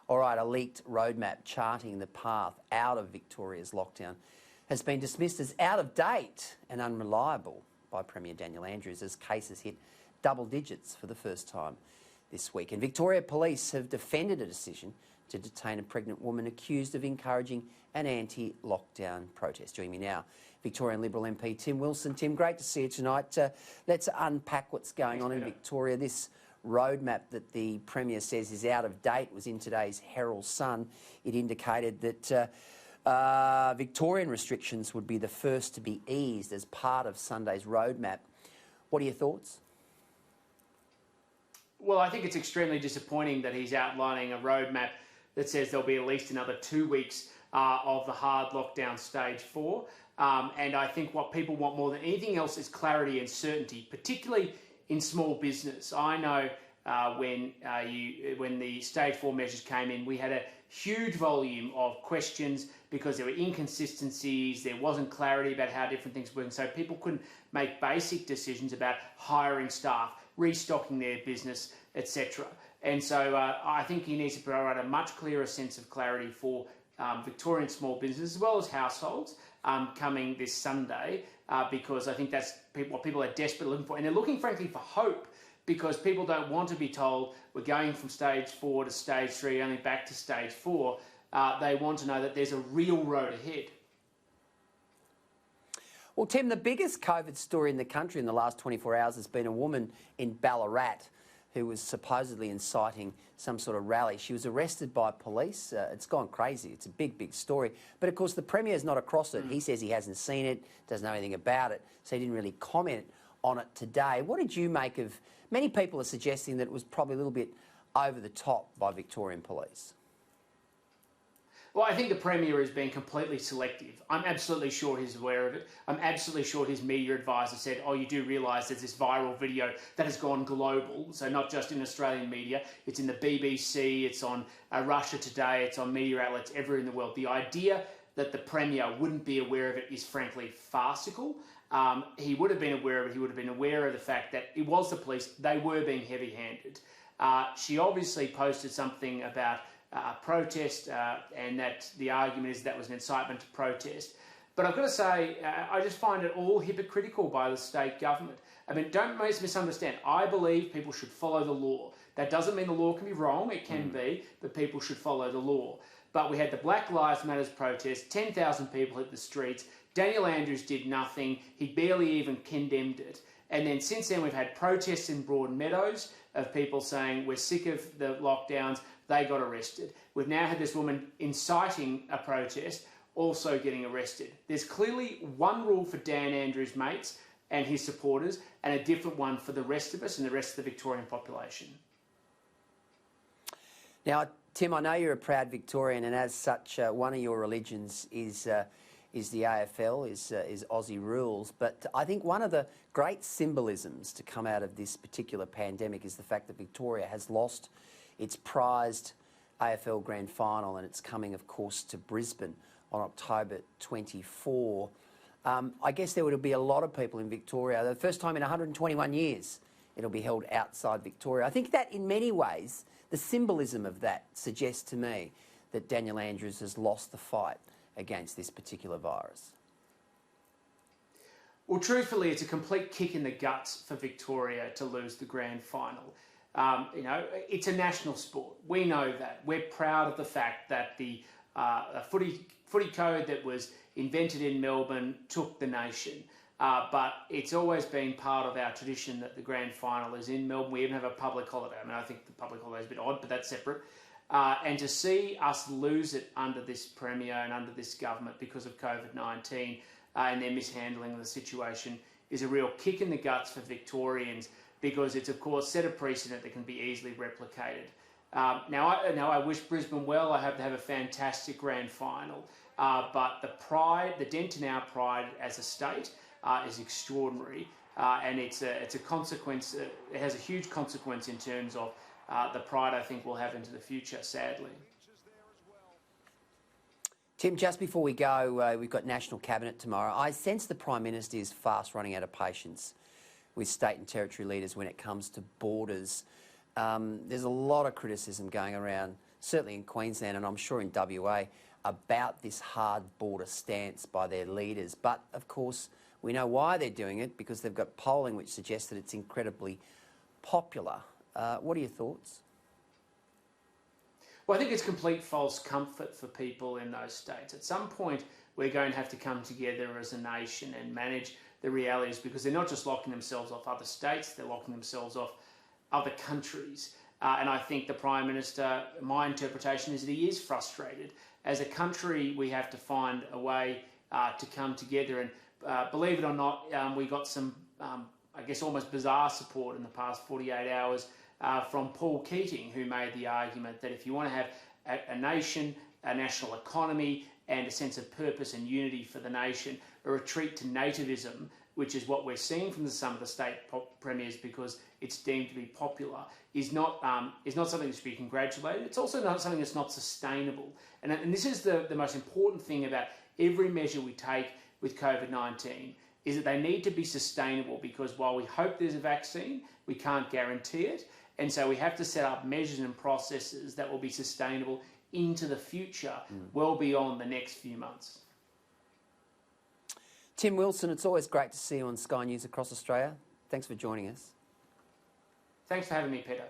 All right, a leaked roadmap charting the path out of Victoria's lockdown has been dismissed as out of date and unreliable by Premier Daniel Andrews as cases hit double digits for the first time this week. And Victoria Police have defended a decision to detain a pregnant woman accused of encouraging an anti-lockdown protest. Joining me now, Victorian Liberal MP Tim Wilson. Tim, great to see you tonight. Let's unpack what's going on in Victoria. This roadmap that the Premier says is out of date was in today's Herald Sun. It indicated that Victorian restrictions would be the first to be eased as part of Sunday's roadmap. What are your thoughts? Well, I think it's extremely disappointing that he's outlining a roadmap that says there'll be at least another 2 weeks of the hard lockdown stage 4. And I think what people want more than anything else is clarity and certainty, particularly in small business. I know when the stage 4 measures came in, we had a huge volume of questions because there were inconsistencies, there wasn't clarity about how different things were, and so people couldn't make basic decisions about hiring staff, restocking their business, etc. And so I think he needs to provide a much clearer sense of clarity for Victorian small businesses as well as households coming this Sunday, because I think that's what people are desperately looking for. And they're looking, frankly, for hope, because people don't want to be told we're going from stage 4 to stage 3, only back to stage 4. They want to know that there's a real road ahead. Well, Tim, the biggest COVID story in the country in the last 24 hours has been a woman in Ballarat who was supposedly inciting some sort of rally. She was arrested by police. It's gone crazy. It's a big, big story. But, of course, the Premier's not across it. He says he hasn't seen it, doesn't know anything about it, so he didn't really comment on it today. What did you make of... Many people are suggesting that it was probably a little bit over the top by Victorian police. Well, I think the Premier is being completely selective. I'm absolutely sure he's aware of it. I'm absolutely sure his media advisor said, oh, you do realise there's this viral video that has gone global, so not just in Australian media. It's in the BBC, it's on Russia Today, it's on media outlets everywhere in the world. The idea that the Premier wouldn't be aware of it is frankly farcical. He would have been aware of it. He would have been aware of the fact that it was the police. They were being heavy-handed. She obviously posted something about protest, and that the argument is that was an incitement to protest. But I've got to say, I just find it all hypocritical by the state government. I mean, don't misunderstand. I believe people should follow the law. That doesn't mean the law can be wrong. It can be, but people should follow the law. But we had the Black Lives Matter protest, 10,000 people hit the streets. Daniel Andrews did nothing. He barely even condemned it. And then since then, we've had protests in Broadmeadows of people saying we're sick of the lockdowns. They got arrested. We've now had this woman inciting a protest, also getting arrested. There's clearly one rule for Dan Andrews' mates and his supporters, and a different one for the rest of us and the rest of the Victorian population. Now, Tim, I know you're a proud Victorian, and as such, one of your religions is the AFL, is Aussie rules. But I think one of the great symbolisms to come out of this particular pandemic is the fact that Victoria has lost its prized AFL Grand Final, and it's coming, of course, to Brisbane on October 24. I guess there will be a lot of people in Victoria. The first time in 121 years it'll be held outside Victoria. I think that in many ways, the symbolism of that suggests to me that Daniel Andrews has lost the fight against this particular virus. Well, truthfully, it's a complete kick in the guts for Victoria to lose the grand final. You know, it's a national sport. We know that. We're proud of the fact that the footy code that was invented in Melbourne took the nation. But it's always been part of our tradition that the grand final is in Melbourne. We even have a public holiday. I mean, I think the public holiday is a bit odd, but that's separate. And to see us lose it under this Premier and under this government because of COVID-19 and their mishandling of the situation is a real kick in the guts for Victorians, because it's, of course, set a precedent that can be easily replicated. Now I wish Brisbane well. I hope they have a fantastic grand final. But the dent in our pride as a state is extraordinary, and it's a consequence. It has a huge consequence in terms of the pride I think we'll have into the future, sadly. Tim, just before we go, we've got National Cabinet tomorrow. I sense the Prime Minister is fast running out of patience with state and territory leaders when it comes to borders. There's a lot of criticism going around certainly in Queensland and I'm sure in WA, about this hard border stance by their leaders. But of course, we know why they're doing it, because they've got polling which suggests that it's incredibly popular. What are your thoughts? Well, I think it's complete false comfort for people in those states. At some point, we're going to have to come together as a nation and manage the realities, because they're not just locking themselves off other states, they're locking themselves off other countries. And I think the Prime Minister, my interpretation is that he is frustrated. As a country, we have to find a way to come together. And believe it or not, we got some, I guess, almost bizarre support in the past 48 hours from Paul Keating, who made the argument that if you want to have a nation, a national economy, and a sense of purpose and unity for the nation, a retreat to nativism, which is what we're seeing from some of the state premiers because it's deemed to be popular, is not something that should be congratulated. It's also not something that's not sustainable. And this is the most important thing about every measure we take with COVID-19, is that they need to be sustainable, because while we hope there's a vaccine, we can't guarantee it. And so we have to set up measures and processes that will be sustainable into the future, well beyond the next few months. Tim Wilson, it's always great to see you on Sky News across Australia. Thanks for joining us. Thanks for having me, Peter.